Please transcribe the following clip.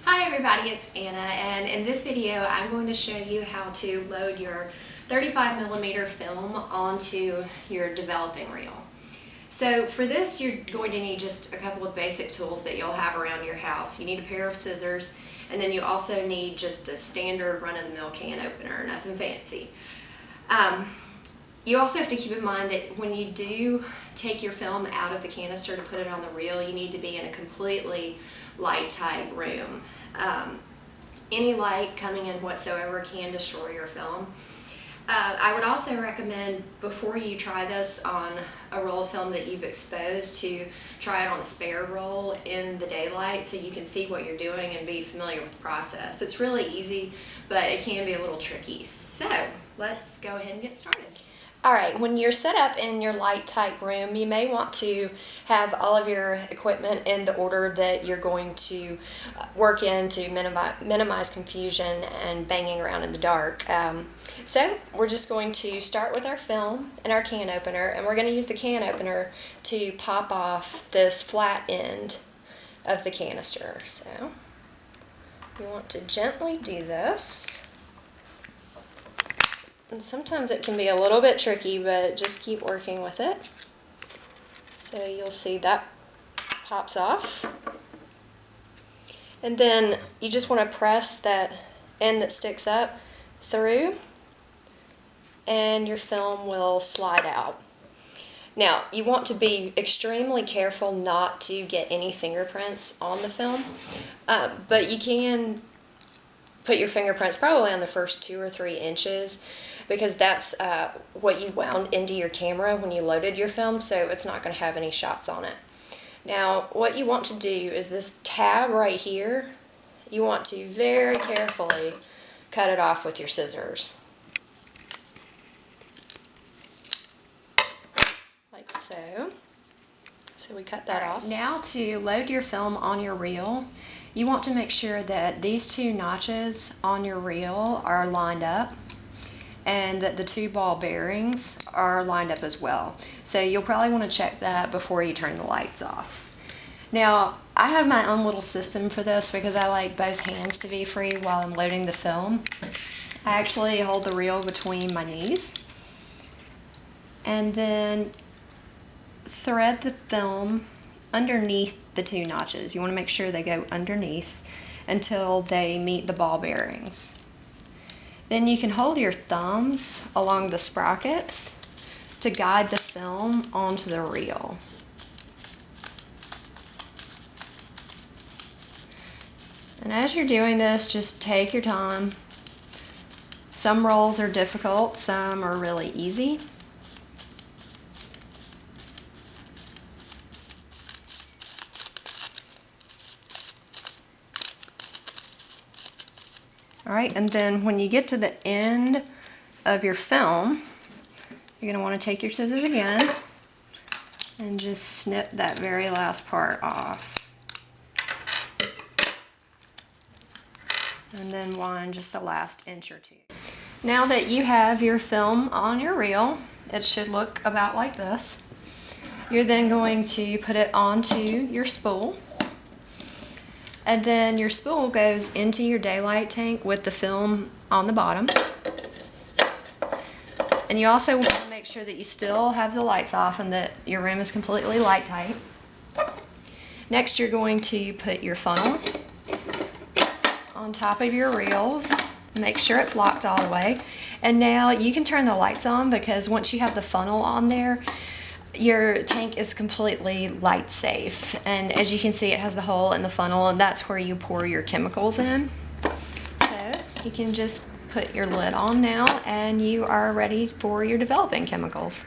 Hi everybody, it's Anna, and in this video I'm going to show you how to load your 35mm film onto your developing reel. So for this you're going to need just a couple of basic tools that you'll have around your house. You need a pair of scissors, and then you also need just a standard run-of-the-mill can opener, nothing fancy. You also have to keep in mind that when you do take your film out of the canister to put it on the reel, you need to be in a completely light-tight room. Any light coming in whatsoever can destroy your film. I would also recommend, before you try this on a roll of film that you've exposed, to try it on a spare roll in the daylight so you can see what you're doing and be familiar with the process. It's really easy, but it can be a little tricky. So let's go ahead and get started. Alright, when you're set up in your light-tight room, you may want to have all of your equipment in the order that you're going to work in to minimize confusion and banging around in the dark. So we're just going to start with our film and our can opener, and we're going to use the can opener to pop off this flat end of the canister. So you want to gently do this. And sometimes it can be a little bit tricky, but just keep working with it. So you'll see that pops off. And then you just want to press that end that sticks up through, and your film will slide out. Now, you want to be extremely careful not to get any fingerprints on the film, but you can put your fingerprints probably on the first 2 or 3 inches, because that's what you wound into your camera when you loaded your film, so it's not going to have any shots on it. Now, what you want to do is this tab right here, you want to very carefully cut it off with your scissors. Like so. So we cut that off. Now, to load your film on your reel, you want to make sure that these 2 notches on your reel are lined up, and that the 2 ball bearings are lined up as well. So you'll probably want to check that before you turn the lights off. Now, I have my own little system for this because I like both hands to be free while I'm loading the film. I actually hold the reel between my knees and then thread the film underneath the 2 notches. You want to make sure they go underneath until they meet the ball bearings. Then you can hold your thumbs along the sprockets to guide the film onto the reel. And as you're doing this, just take your time. Some rolls are difficult, some are really easy. Alright, and then when you get to the end of your film, you're going to want to take your scissors again and just snip that very last part off. And then wind just the last inch or 2. Now that you have your film on your reel, it should look about like this. You're then going to put it onto your spool. And then your spool goes into your daylight tank with the film on the bottom. And you also want to make sure that you still have the lights off and that your room is completely light tight. Next, you're going to put your funnel on top of your reels. Make sure it's locked all the way. And now you can turn the lights on, because once you have the funnel on there, your tank is completely light safe. And as you can see, it has the hole in the funnel, and that's where you pour your chemicals in. So you can just put your lid on now, and you are ready for your developing chemicals.